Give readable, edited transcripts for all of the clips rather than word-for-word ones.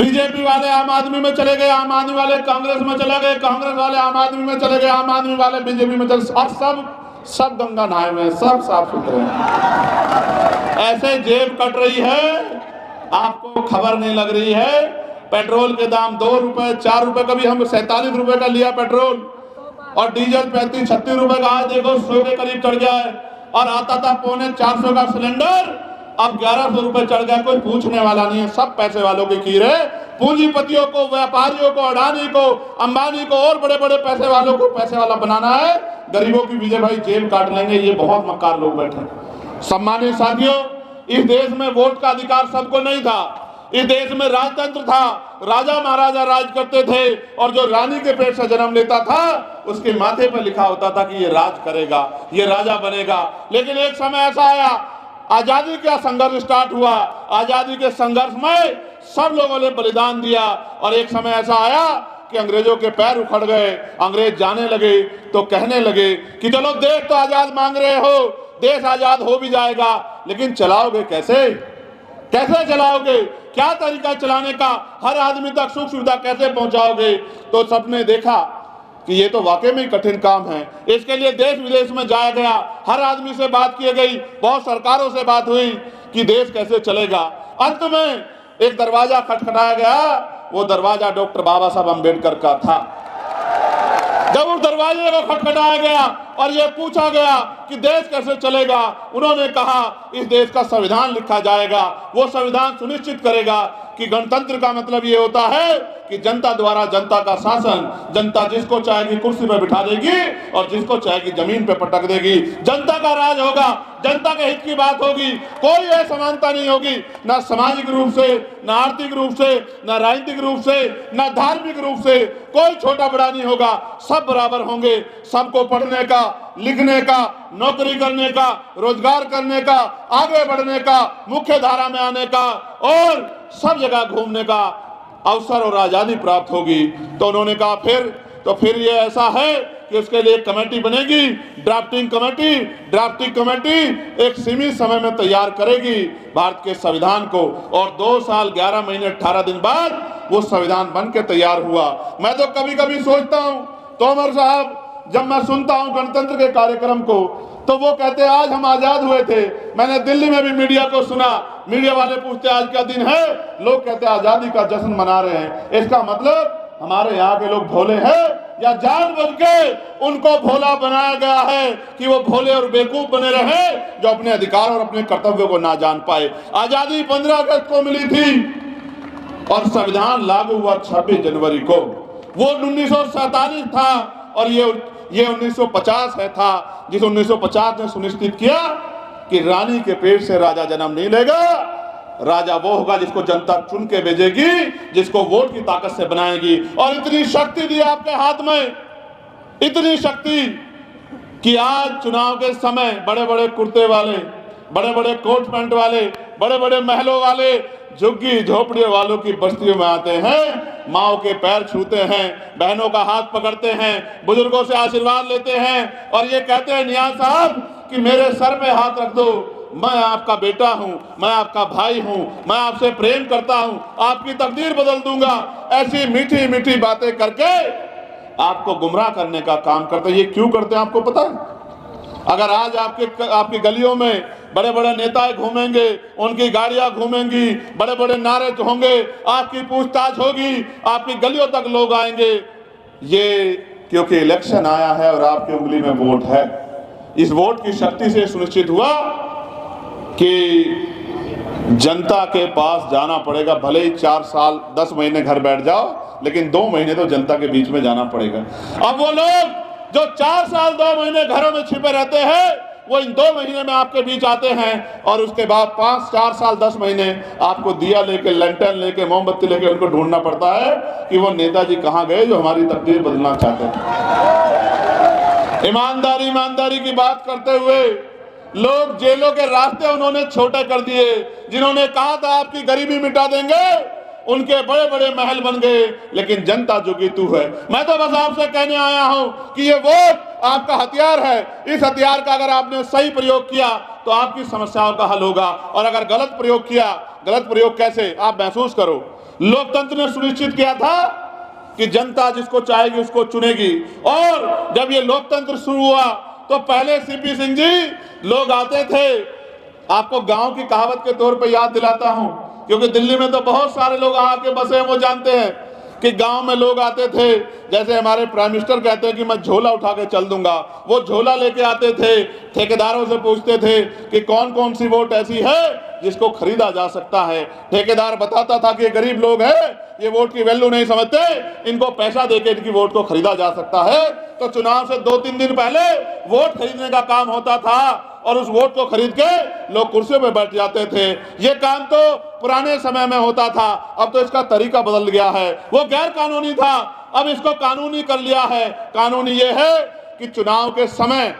BJP वाले आम आदमी में चले गए, आम आदमी वाले कांग्रेस में चले गए, कांग्रेस वाले आम आदमी में चले गए, आम आदमी वाले बीजेपी में चले, और सब गंगा नहाए हुए हैं, सब साफ सुथरे हैं। ऐसे जेब कट रही है, आपको खबर नहीं लग रही है। पेट्रोल के दाम 2 रुपए 4 रुपए, कभी हम 47 रुपए का लिया पेट्रोल, और डीजल 35-36 रुपए का, आज देखो 100 के करीब चढ़ गया है। और आता था 450 का सिलेंडर, अब 1100 रुपए चढ़ गया। कोई पूछने वाला नहीं है, सब पैसे वालों की खीर है। पूंजीपतियों को, व्यापारियों को, अडानी को, अंबानी को और बड़े बड़े पैसे वालों को पैसे वाला बनाना है। गरीबों की विजय भाई जेब काट लेंगे, ये बहुत मक्कार लोग बैठे। सम्मानित साथियों, इस देश में वोट का अधिकार सबको नहीं था। इस देश में राजतंत्र था, राजा महाराजा राज करते थे, और जो रानी के पेट से जन्म लेता था उसके माथे पर लिखा होता था कि ये राज करेगा, ये राजा बनेगा। लेकिन एक समय ऐसा आया, आजादी का संघर्ष स्टार्ट हुआ, आजादी के संघर्ष में सब लोगों ने बलिदान दिया, और एक समय ऐसा आया कि अंग्रेजों के पैर उखड़ गए। अंग्रेज जाने लगे तो कहने लगे कि चलो देश तो आजाद मांग रहे हो, देश आजाद हो भी जाएगा, लेकिन चलाओगे कैसे, कैसे चलाओगे, क्या तरीका चलाने का, हर आदमी तक सुख सुविधा कैसे पहुंचाओगे। तो सबने देखा कि ये तो वाकई में कठिन काम है। इसके लिए देश विदेश में जाया गया, हर आदमी से बात की गई, बहुत सरकारों से बात हुई कि देश कैसे चलेगा। अंत में एक दरवाजा खटखटाया गया, वो दरवाजा डॉक्टर बाबा साहब अम्बेडकर का था। जब उस दरवाजे को खटखटाया गया और ये पूछा गया कि देश कैसे चलेगा, उन्होंने कहा इस देश का संविधान लिखा जाएगा, वो संविधान सुनिश्चित करेगा कि गणतंत्र का मतलब ये होता है कि जनता द्वारा जनता का शासन, जनता जिसको चाहेगी कुर्सी पर बिठा देगी और जिसको चाहेगी जमीन पे पटक देगी। जनता का राज होगा, जनता के हित की बात होगी, कोई असमानता नहीं होगी, ना सामाजिक रूप से, ना आर्थिक रूप से, ना राजनीतिक रूप से, ना धार्मिक रूप से, कोई छोटा बड़ा नहीं होगा, सब बराबर होंगे। सबको पढ़ने का, लिखने का, नौकरी करने का, रोजगार करने का, आगे बढ़ने का, मुख्य धारा में आने का और सब जगह घूमने का अवसर और आजादी प्राप्त होगी। तो उन्होंने कहा फिर ये ऐसा है कि उसके लिए कमेटी बनेगी, ड्राफ्टिंग कमेटी एक सीमित समय में तैयार करेगी भारत के संविधान को, और 2 साल 11 महीने 18 दिन बाद वो संविधान बन के तैयार हुआ। मैं तो कभी कभी सोचता हूँ, तोमर साहब, जब मैं सुनता हूँ गणतंत्र के कार्यक्रम को, तो वो कहते हैं आज हम आजाद हुए थे। मैंने दिल्ली में भी मीडिया को सुना, मीडिया वाले पूछते आज क्या दिन है, लोग कहते हैं आजादी का जश्न मना रहे हैं। इसका मतलब हमारे यहाँ के लोग भोले हैं या जानबूझ के उनको भोला बनाया गया है कि वो भोले और बेवकूफ बने रहे, जो अपने अधिकार और अपने कर्तव्यों को ना जान पाए। आजादी 15 अगस्त को मिली थी और संविधान लागू हुआ 26 जनवरी को। वो 1947 था और ये 1950 है था, जिस 1950 ने सुनिश्चित किया कि रानी के पेट से राजा जन्म नहीं लेगा। राजा वो होगा जिसको जनता चुन के भेजेगी, जिसको वोट की ताकत से बनाएगी। और इतनी शक्ति दी आपके हाथ में, इतनी शक्ति कि आज चुनाव के समय बड़े बड़े कुर्ते वाले, बड़े बड़े कोट पैंट वाले, बड़े बड़े महलों वाले झुग्गी झोपड़ियों वालों की बस्तियों में आते हैं, माओ के पैर छूते हैं, बहनों का हाथ पकड़ते हैं, बुजुर्गों से आशीर्वाद लेते हैं और ये कहते हैं नियाज साहब कि मेरे सर पे हाथ रख दो, मैं आपका बेटा हूं, मैं आपका भाई हूं, मैं आपसे प्रेम करता हूं, आपकी तकदीर बदल दूंगा। ऐसी मीठी मीठी बातें करके आपको गुमराह करने का काम करते हैं। ये क्यों करते हैं आपको पता है? अगर आज आपकी गलियों में बड़े बड़े नेता घूमेंगे, उनकी गाड़ियां घूमेंगी, बड़े बड़े नारे होंगे, आपकी पूछताछ होगी, आपकी गलियों तक लोग आएंगे, ये क्योंकि इलेक्शन आया है और आपकी उंगली में वोट है। इस वोट की शक्ति से सुनिश्चित हुआ कि जनता के पास जाना पड़ेगा। भले ही 4 साल 10 महीने घर बैठ जाओ, लेकिन 2 महीने तो जनता के बीच में जाना पड़ेगा। अब वो लोग जो 4 साल 2 महीने घरों में छिपे रहते हैं, वो इन 2 महीने में आपके बीच आते हैं और उसके बाद 5, 4 साल 10 महीने आपको दिया लेके, लैंटर्न लेके, मोमबत्ती लेके उनको ढूंढना पड़ता है कि वो नेताजी कहाँ गए जो हमारी तकदीर बदलना चाहते हैं। ईमानदारी की बात करते हुए लोग जेलों के रास्ते उन्होंने छोटे कर दिए। जिन्होंने कहा था आपकी गरीबी मिटा देंगे, उनके बड़े बड़े महल बन गए, लेकिन जनता जोगी तू है। मैं तो बस आपसे कहने आया हूं कि ये वोट आपका हथियार है। इस हथियार का अगर आपने सही प्रयोग किया तो आपकी समस्याओं का हल होगा, और अगर गलत प्रयोग किया, गलत प्रयोग कैसे आप महसूस करो। लोकतंत्र ने सुनिश्चित किया था कि जनता जिसको चाहेगी उसको चुनेगी। और जब ये लोकतंत्र शुरू हुआ तो पहले सीपी सिंह जी लोग आते थे, आपको गांव की कहावत के तौर पे याद दिलाता हूं, क्योंकि दिल्ली में तो बहुत सारे लोग आके बसे हैं, वो जानते हैं कि गांव में लोग आते थे, जैसे हमारे प्राइम मिनिस्टर कहते हैं कि मैं झोला उठा के चल दूंगा, वो झोला लेके आते थे, ठेकेदारों से पूछते थे कि कौन कौन सी वोट ऐसी है जिसको खरीदा जा सकता है। ठेकेदार बताता था कि ये गरीब लोग हैं, ये वोट की वैल्यू नहीं समझते, इनको पैसा देके इनकी वोट को खरीदा जा सकता है। तो चुनाव से 2-3 दिन पहले वोट खरीदने का काम होता था और उस वोट को खरीद के लोग कुर्सियों पे बैठ जाते थे। ये काम तो पुराने समय में होता था, अब तो इसका तरीका बदल गया है। वो गैर कानूनी था, अब इसको कानूनी कर लिया है। कानूनी ये है कि चुनाव के समय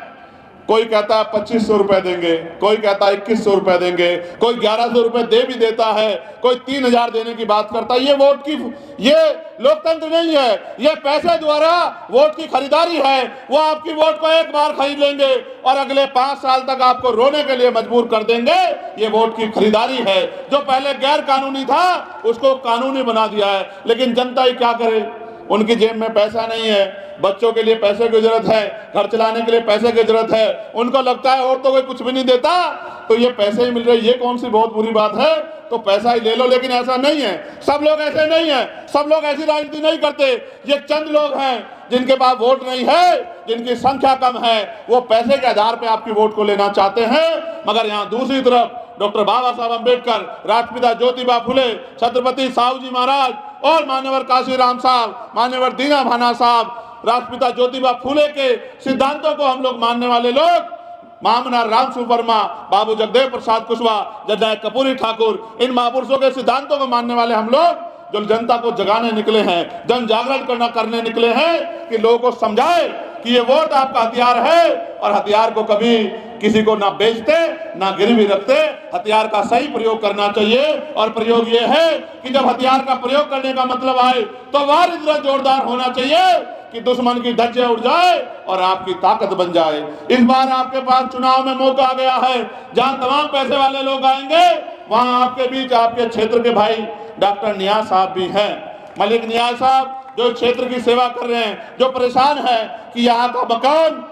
कोई कहता है 2500 रुपए देंगे, कोई कहता है 2100 रुपए देंगे, कोई 1100 रुपए दे भी देता है, कोई 3000 देने की बात करता है। ये वोट की, ये लोकतंत्र नहीं है, ये पैसे द्वारा वोट की खरीदारी है। वो आपकी वोट को एक बार खरीद लेंगे और अगले 5 साल तक आपको रोने के लिए मजबूर कर देंगे। ये वोट की खरीदारी है। जो पहले गैर कानूनी था उसको कानूनी बना दिया है। लेकिन जनता ही क्या करे, उनकी जेब में पैसा नहीं है, बच्चों के लिए पैसे की जरूरत है, घर चलाने के लिए पैसे की जरूरत है, उनको लगता है और तो कोई कुछ भी नहीं देता तो ये पैसे ही मिल रहे, ये कौन सी बहुत बुरी बात है, तो पैसा ही ले लो। लेकिन ऐसा नहीं है, सब लोग ऐसे नहीं है, सब लोग ऐसी राजनीति नहीं करते। ये चंद लोग हैं जिनके पास वोट नहीं है, जिनकी संख्या कम है, वो पैसे के आधार पर आपकी वोट को लेना चाहते हैं। मगर यहाँ दूसरी तरफ डॉक्टर बाबा साहब अम्बेडकर, राष्ट्रपिता ज्योतिबा फुले, छत्रपति साहू जी महाराज और मान्यवर काशीराम साहब, मान्यवर दीना भाना साहब, राष्ट्रपिता ज्योतिबा फुले के सिद्धांतों को हम लोग मानने वाले लोग, महामना रामसु वर्मा, बाबू जगदेव प्रसाद कुशवाहा, जननायक कर्पूरी ठाकुर, इन महापुरुषों के सिद्धांतों को मानने वाले हम लोग जो जनता को जगाने निकले हैं, जन जागरण करने निकले हैं कि लोगों को समझाए कि ये वोट आपका हथियार है और हथियार को कभी किसी को ना बेचते ना गिरवी रखते, हथियार का सही प्रयोग करना चाहिए। और प्रयोग ये है कि जब हथियार का प्रयोग करने का मतलब आए तो वार इतना जोरदार होना चाहिए कि दुश्मन की धज्जियां उड़ जाए और आपकी ताकत बन जाए। इस बार आपके पास चुनाव में मौका आ गया है, जहां तमाम पैसे वाले लोग आएंगे, वहां आपके बीच आपके क्षेत्र के भाई डॉक्टर नियाज साहब भी हैं, मलिक नियाज साहब, जो क्षेत्र की सेवा कर रहे हैं, जो परेशान है कि यहाँ का मकान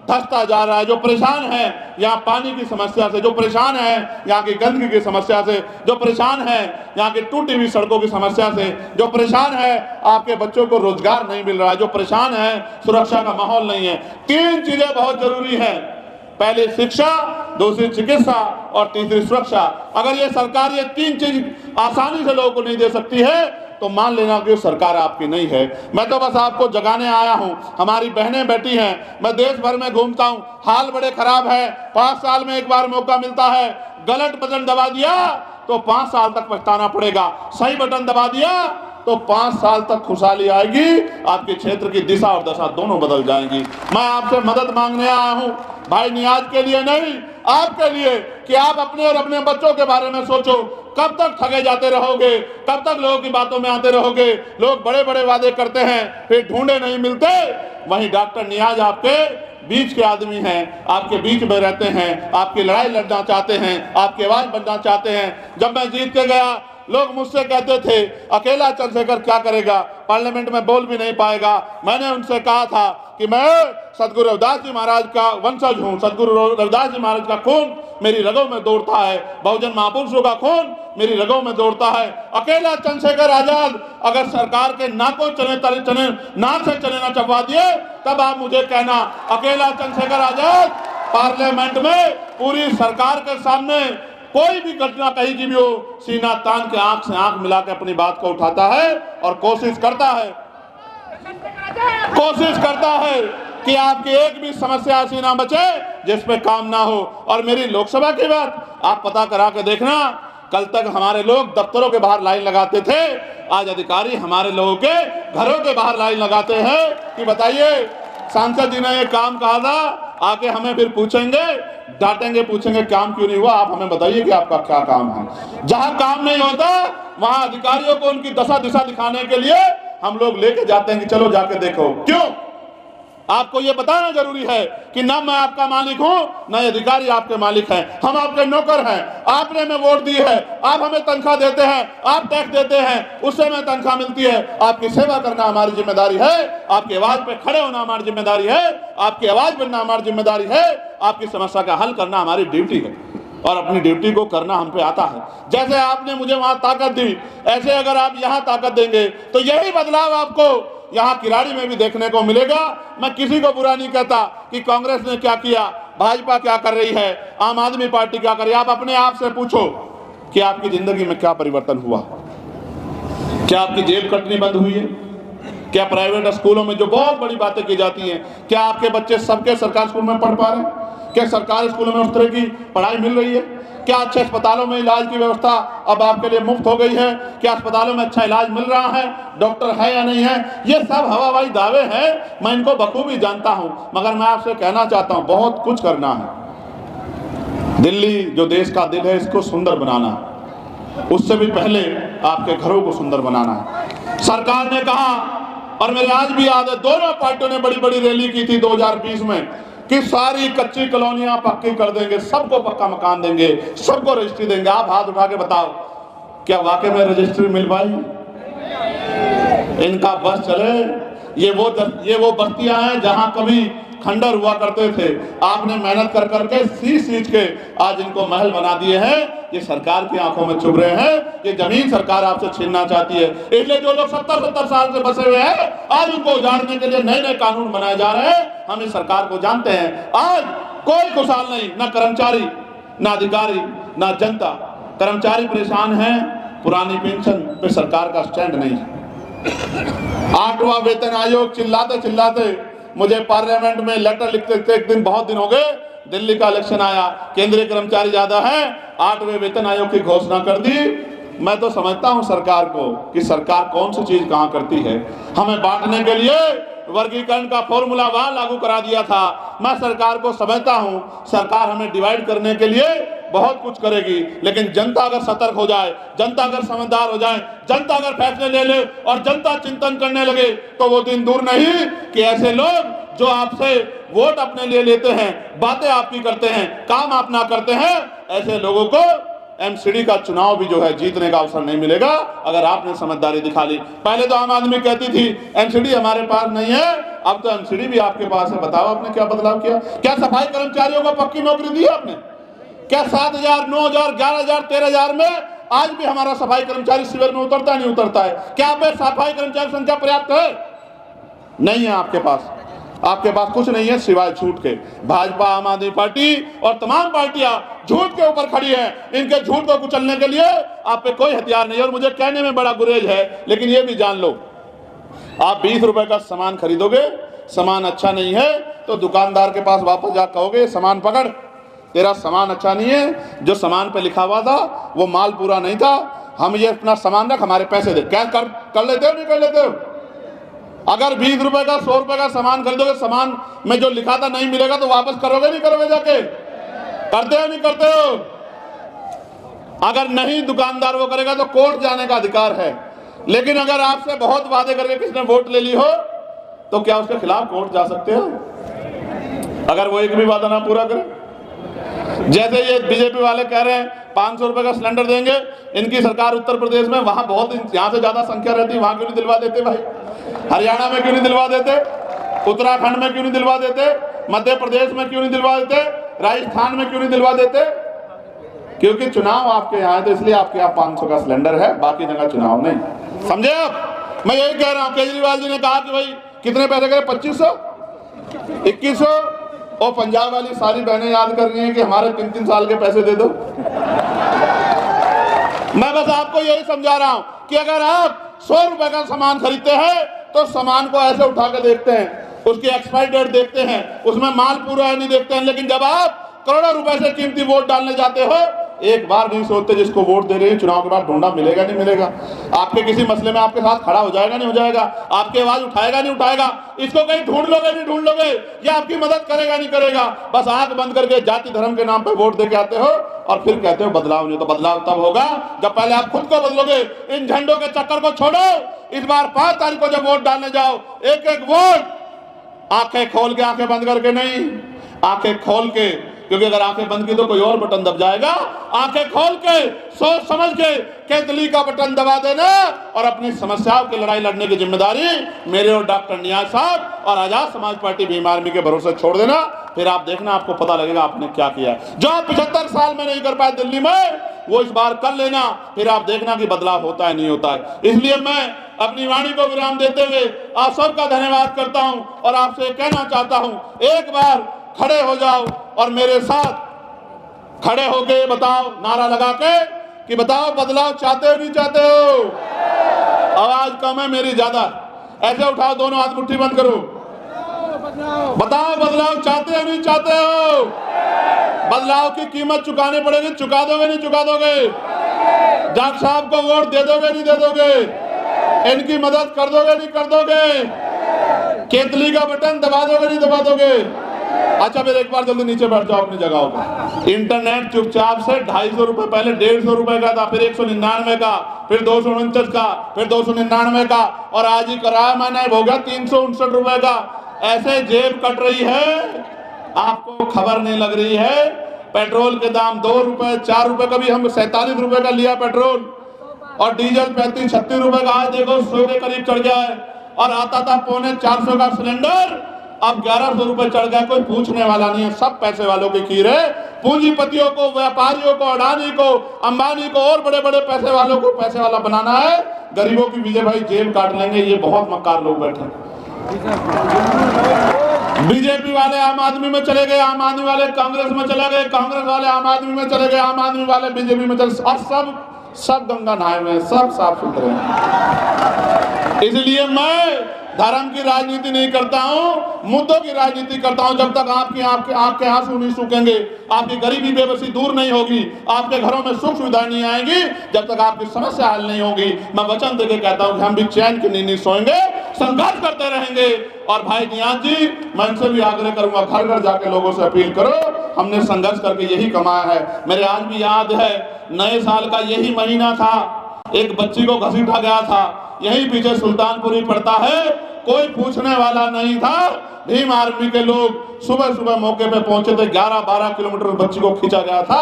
धंसता जा रहा है, जो परेशान है यहाँ पानी की समस्या से, जो परेशान है यहाँ की गंदगी की समस्या से, जो परेशान है यहाँ की टूटी हुई सड़कों की समस्या से, जो परेशान है आपके बच्चों को रोजगार नहीं मिल रहा है, जो परेशान है सुरक्षा का माहौल नहीं है। 3 चीजें बहुत जरूरी है, पहली शिक्षा, दूसरी चिकित्सा और तीसरी सुरक्षा। अगर ये सरकार ये 3 चीज आसानी से लोगों को नहीं दे सकती है तो मान लेना कि सरकार आपकी नहीं है। मैं तो बस आपको जगाने आया हूं। हमारी बहनें बैठी हैं, मैं देश भर में घूमता हूं, हाल बड़े खराब है। 5 साल में एक बार मौका मिलता है, गलत बटन दबा दिया तो 5 साल तक पछताना पड़ेगा, सही बटन दबा दिया तो 5 साल तक खुशहाली आएगी, आपके क्षेत्र की दिशा और दशा दोनों बदल जाएंगी। मैं आपसे मदद मांगने आया हूं, भाई नियाज के लिए नहीं, आपके लिए, कि आप अपने और अपने बच्चों के बारे में सोचो। कब तक ठगे जाते रहोगे, कब तक लोगों की बातों में आते रहोगे। लोग बड़े बड़े वादे करते हैं फिर ढूंढे नहीं मिलते। वहीं डॉक्टर नियाज आपके बीच के आदमी हैं, आपके बीच में रहते हैं, आपकी लड़ाई लड़ना चाहते हैं, आपकी आवाज बनना चाहते हैं। जब मैं जीत के गया लोग मुझसे कहते थे अकेला चंद्रशेखर क्या करेगा, पार्लियामेंट में बोल भी नहीं पाएगा। मैंने उनसे कहा था कि मैं सदगुरु रविदास जी महाराज का वंशज हूँ, सदगुरु रविदास जी महाराज का खून मेरी रगों में दौड़ता है, बहुजन महापुरुषों का खून मेरी रगों में दौड़ता है। अकेला चंद्रशेखर आजाद अगर सरकार के नाकों चने नाक से चने ना चबवा दिए तब आप मुझे कहना। अकेला चंद्रशेखर आजाद पार्लियामेंट में पूरी सरकार के सामने कोई भी घटना कहीं की भी हो, सीना तान के आंख से आंख मिला के अपनी बात को उठाता है और कोशिश करता है कि आपकी एक भी समस्या ऐसी ना बचे जिस पे काम ना हो। और मेरी लोकसभा की बात आप पता करा के देखना, कल तक हमारे लोग दफ्तरों के बाहर लाइन लगाते थे, आज अधिकारी हमारे लोगों के घरों के बाहर लाइन लगाते हैं कि बताइए सांसद जी ने ये काम कहा था, आके हमें फिर पूछेंगे, डांटेंगे, पूछेंगे काम क्यों नहीं हुआ, आप हमें बताइए कि आपका क्या काम है। जहां काम नहीं होता वहां अधिकारियों को उनकी दशा दिशा दिखाने के लिए हम लोग लेके जाते हैं कि चलो जाके देखो। क्यों? आपको ये बताना जरूरी है कि ना मैं आपका मालिक हूं, ना अधिकारी आपके मालिक हैं। हम आपके नौकर हैं। आपने हमें वोट दी है, आप हमें तनख्वाह देते हैं, आप टैक्स देते हैं, उससे हमें तनख्वाह मिलती है। आपकी सेवा करना हमारी जिम्मेदारी है, आपकी आवाज पे खड़े होना हमारी जिम्मेदारी है, आपकी आवाज बनना हमारी जिम्मेदारी है, आपकी समस्या का हल करना हमारी ड्यूटी है और अपनी ड्यूटी को करना हम पे आता है। जैसे आपने मुझे वहां ताकत दी, ऐसे अगर आप यहाँ ताकत देंगे तो यही बदलाव आपको यहाँ किराड़ी में भी देखने को मिलेगा। मैं किसी को बुरा नहीं कहता कि कांग्रेस ने क्या किया, भाजपा क्या कर रही है, आम आदमी पार्टी क्या कर रही है। आप अपने आप से पूछो कि आपकी जिंदगी में क्या परिवर्तन हुआ। क्या आपकी जेब कटनी बंद हुई है? क्या प्राइवेट स्कूलों में जो बहुत बड़ी बातें की जाती हैं, क्या आपके बच्चे सबके सरकारी स्कूल में पढ़ पा रहे हैं? क्या सरकारी स्कूलों में उस तरह की पढ़ाई मिल रही है? क्या अच्छे अस्पतालों में इलाज की व्यवस्था अब आपके लिए मुफ्त हो गई है? क्या अस्पतालों में अच्छा इलाज मिल रहा है? डॉक्टर है या नहीं है? ये सब हवाबाजी दावे हैं, मैं इनको बखूबी जानता हूं, मगर मैं आपसे कहना चाहता हूं बहुत कुछ करना है। दिल्ली जो देश का दिल है, इसको सुंदर बनाना है। उससे भी पहले आपके घरों को सुंदर बनाना है। सरकार ने कहा, और मेरे आज भी याद है, दोनों पार्टियों ने बड़ी बड़ी रैली की थी 2020 में कि सारी कच्ची कॉलोनियां पक्की कर देंगे, सबको पक्का मकान देंगे, सबको रजिस्ट्री देंगे। आप हाथ उठा के बताओ, क्या वाकई में रजिस्ट्री मिल पाई? इनका बस चले। ये वो बस्तियां हैं जहां कभी खंडर हुआ करते थे। आपने मेहनत कर करके सींच के आज इनको महल बना दिए हैं। ये सरकार की आंखों में चुभ रहे हैं। ये जमीन सरकार आपसे छीनना चाहती है। इसलिए जो लोग 70-70 साल से बसे हुए हैं, आज उनको उजाड़ने के लिए नए नए कानून बनाए जा रहे हैं। हम इस सरकार को जानते हैं। आज कोई खुशहाल नहीं, ना कर्मचारी, ना अधिकारी, ना जनता। कर्मचारी परेशान है, पुरानी पेंशन पे सरकार का स्टैंड नहीं है। 8वां वेतन आयोग चिल्लाते चिल्लाते मुझे पार्लियामेंट में लेटर लिखते लिखते एक दिन, बहुत दिन हो गए, दिल्ली का इलेक्शन आया, केंद्रीय कर्मचारी ज्यादा है, 8वें वेतन आयोग की घोषणा कर दी। मैं तो समझता हूं सरकार को कि सरकार कौन सी चीज कहां करती है। हमें बांटने के लिए वर्गीकरण का फॉर्मूला वहां लागू करा दिया था। मैं सरकार को समझता हूं, सरकार हमें डिवाइड करने के लिए बहुत कुछ करेगी, लेकिन जनता अगर सतर्क हो जाए, जनता अगर समझदार हो जाए, जनता अगर फैसले ले ले और जनता चिंतन करने लगे, तो वो दिन दूर नहीं कि ऐसे लोग जो आपसे वोट अपने लिए लेते हैं, बातें आपकी करते हैं, काम आप ना करते हैं, ऐसे लोगों को एमसीडी का चुनाव भी जो है जीतने का अवसर नहीं मिलेगा अगर आपने समझदारी दिखा ली। पहले तो आम आदमी कहती थी एमसीडी हमारे पास नहीं है, अब तो एमसीडी भी आपके पास है। बताओ आपने क्या बदलाव किया? क्या सफाई कर्मचारियों को पक्की नौकरी दी आपने? क्या 7,000, 9,000, 11,000, 13,000 में आज भी हमारा सफाई कर्मचारी शिविर में उतरता नहीं उतरता है? क्या आप सफाई कर्मचारी संख्या पर्याप्त है? नहीं है आपके पास। आपके पास कुछ नहीं है सिवाय झूठ के। भाजपा, आम आदमी पार्टी और तमाम पार्टियां झूठ के ऊपर खड़ी हैं। इनके झूठ को कुचलने के लिए आप पे कोई हथियार नहीं है। और मुझे कहने में बड़ा गुरेज है, लेकिन ये भी जान लो, आप 20 रुपए का सामान खरीदोगे, सामान अच्छा नहीं है तो दुकानदार के पास वापस जा कहोगे सामान पकड़, तेरा सामान अच्छा नहीं है, जो सामान पे लिखा हुआ था वो माल पूरा नहीं था, हम ये अपना सामान रख, हमारे पैसे दे। क्या कर लेते हो? नहीं कर लेते हो? अगर 20 रुपए का 100 रुपए का सामान खरीदोगे, सामान में जो लिखा था नहीं मिलेगा तो वापस करोगे नहीं करोगे? जाके करते हो नहीं करते हो? अगर नहीं दुकानदार वो करेगा तो कोर्ट जाने का अधिकार है। लेकिन अगर आपसे बहुत वादे करके किसने वोट ले ली हो तो क्या उसके खिलाफ कोर्ट जा सकते हो अगर वो एक भी वादा ना पूरा करे? जैसे ये बीजेपी वाले कह रहे हैं 500 रुपए का सिलेंडर देंगे, इनकी सरकार उत्तर प्रदेश में, वहां बहुत यहाँ से ज्यादा संख्या रहती है, वहां क्यों नहीं दिलवा देते भाई? हरियाणा में क्यों नहीं दिलवा देते? उत्तराखंड में क्यों नहीं दिलवा देते? मध्य प्रदेश में क्यों नहीं दिलवा देते? राजस्थान में क्यों नहीं दिलवा देते? क्योंकि चुनाव आपके यहाँ है, तो इसलिए आपके यहाँ 500 का सिलेंडर है, बाकी जगह चुनाव नहीं। समझे आप? मैं यही कह रहा हूँ। केजरीवाल जी ने कहा कि भाई कितने पैसे गए? 2500, 2100। और पंजाब वाली सारी बहनें याद कर रही हैं कि हमारे 3-3 साल के पैसे दे दो। मैं बस आपको यही समझा रहा हूं कि अगर आप 100 रुपए का सामान खरीदते हैं तो सामान को ऐसे उठा के देखते हैं, उसकी एक्सपायरी डेट देखते हैं, उसमें माल पूरा है नहीं देखते हैं। लेकिन जब आप करोड़ों रुपए से कीमती वोट डालने जाते हो, एक बार नहीं सोचते जिसको वोट दे रहे हैं चुनाव के बाद ढूंढा मिलेगा नहीं मिलेगा, आपके किसी मसले में आपके साथ खड़ा हो जाएगा नहीं हो जाएगा, आपकी आवाज उठाएगा नहीं उठाएगा, इसको कहीं ढूंढ लोगे नहीं ढूंढ लोगे, या आपकी मदद करेगा नहीं करेगा। बस आंख बंद करके जाति धर्म के नाम पे वोट दे के आते हो और फिर कहते हो बदलाव नहीं। तो बदलाव तब होगा जब पहले आप खुद को बदलोगे। इन झंडों के चक्कर को छोड़ो। इस बार 5 तारीख को जब वोट डालने जाओ, एक एक वोट आंखें खोल के, आंखें बंद करके नहीं, आंखें खोल के, क्योंकि अगर आंखें बंद की तो कोई और बटन दब जाएगा। आंखें खोल के, सोच समझ के केतली का बटन दबा देना और अपनी समस्याओं की लड़ाई लड़ने की जिम्मेदारी मेरे और डॉक्टर नियाज साहब और आजाद समाज पार्टी भीम आर्मी के भरोसे छोड़ देना। फिर आप देखना, आपको पता लगेगा आपने क्या किया। जो आप 75 साल में नहीं कर पाए दिल्ली में, वो इस बार कर लेना, फिर आप देखना कि बदलाव होता है नहीं होता है। इसलिए मैं अपनी वाणी को विराम देते हुए आप सबका धन्यवाद करता हूं और आपसे कहना चाहता हूं, एक बार खड़े हो जाओ और मेरे साथ खड़े होके बताओ, नारा लगा के कि बताओ बदलाव चाहते हो नहीं चाहते हो। आवाज कम है मेरी ज्यादा, ऐसे उठाओ, दोनों हाथ मुट्ठी बंद करो, बताओ बदलाव चाहते हो नहीं चाहते हो। बदलाव की कीमत चुकानी पड़ेगी, चुका दोगे नहीं चुका दोगे। डॉक्टर साहब को वोट दे दोगे नहीं दे दोगे, इनकी मदद कर दोगे नहीं कर दोगे, केतली का बटन दबा दोगे नहीं दबा दोगे। अच्छा फिर एक बार जल्दी नीचे बैठ जाओ अपनी जगहों पर। इंटरनेट चुपचाप से 250 रुपए, पहले 150 रुपए का था, फिर 199 का, फिर 249 का, फिर 299 का, और आज ही कराया मैंने, हो गया 359 रुपए का। ऐसे जेब कट रही है, आपको खबर नहीं लग रही है। पेट्रोल के दाम 2 रुपए 4 रुपए का, भी हम 47 रुपए का लिया पेट्रोल, और डीजल 35-36 रुपए का, आज देखो 100 के करीब चढ़ गया है। और आता था 450 का सिलेंडर, अब 1100 रुपए चढ़ गया। कोई पूछने वाला नहीं है, सब पैसे वालों की खीर है। पूंजीपतियों को, व्यापारियों को, अडानी को, अंबानी को और बड़े बड़े पैसे वालों को पैसे वाला बनाना है। गरीबों की विजय भाई जेब काट लेंगे, ये बहुत मक्कार लोग बैठे। बीजेपी वाले आम आदमी में चले गए, आम आदमी वाले कांग्रेस में चले गए, कांग्रेस वाले आम आदमी में चले गए, आम आदमी वाले बीजेपी में चले, और सब गंगा नहाए हुए हैं, सब साफ सुथरे हैं। इसलिए मैं धर्म की राजनीति नहीं करता हूं, मुद्दों की राजनीति करता हूं। जब तक आपकी आंख के आंसू नहीं सूखेंगे, आपकी गरीबी बेबसी दूर नहीं होगी, आपके घरों में सुख सुविधाएं नहीं आएंगी, जब तक आपकी समस्या हल नहीं होगी, मैं वचन देके कहता हूं कि हम भी चैन की नींद नहीं सोएंगे, संघर्ष करते रहेंगे। और भाई नियाज जी, मैं इनसे भी आग्रह करूंगा, घर घर जाके लोगों से अपील करो, हमने संघर्ष करके यही कमाया है। मेरे आज भी याद है, नए साल का यही महीना था, एक बच्ची को घसीटा गया था, यहीं पीछे सुल्तानपुरी पड़ता है, कोई पूछने वाला नहीं था। भीम आर्मी के लोग सुबह सुबह मौके पे पहुंचे थे, 11-12 किलोमीटर बच्ची को खींचा गया था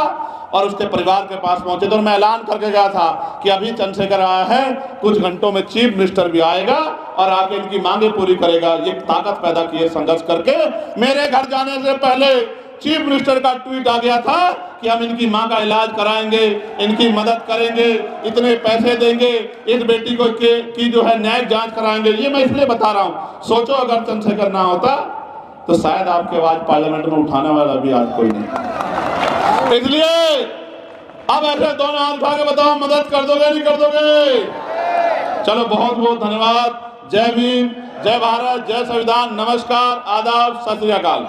और उसके परिवार के पास पहुंचे थे। और मैं ऐलान करके गया था कि अभी चंद्रशेखर आया है, कुछ घंटों में चीफ मिनिस्टर भी आएगा और आके इनकी मांगे पूरी करेगा। ये ताकत पैदा की है संघर्ष करके। मेरे घर जाने से पहले चीफ मिनिस्टर का ट्वीट आ गया था कि हम इनकी मां का इलाज कराएंगे, इनकी मदद करेंगे, इतने पैसे देंगे, इस बेटी को की जो है न्यायिक जांच कराएंगे। ये मैं इसलिए बता रहा हूं, सोचो अगर चंद्रशेखर ना होता तो शायद आपकी आवाज पार्लियामेंट में उठाने वाला भी आज कोई नहीं। इसलिए अब ऐसे दोनों हाथ उठा के बताओ, मदद कर दोगे नहीं कर दोगे। चलो बहुत बहुत धन्यवाद। जय भीम, जय भारत, जय संविधान, नमस्कार, आदाब, सत श्री अकाल।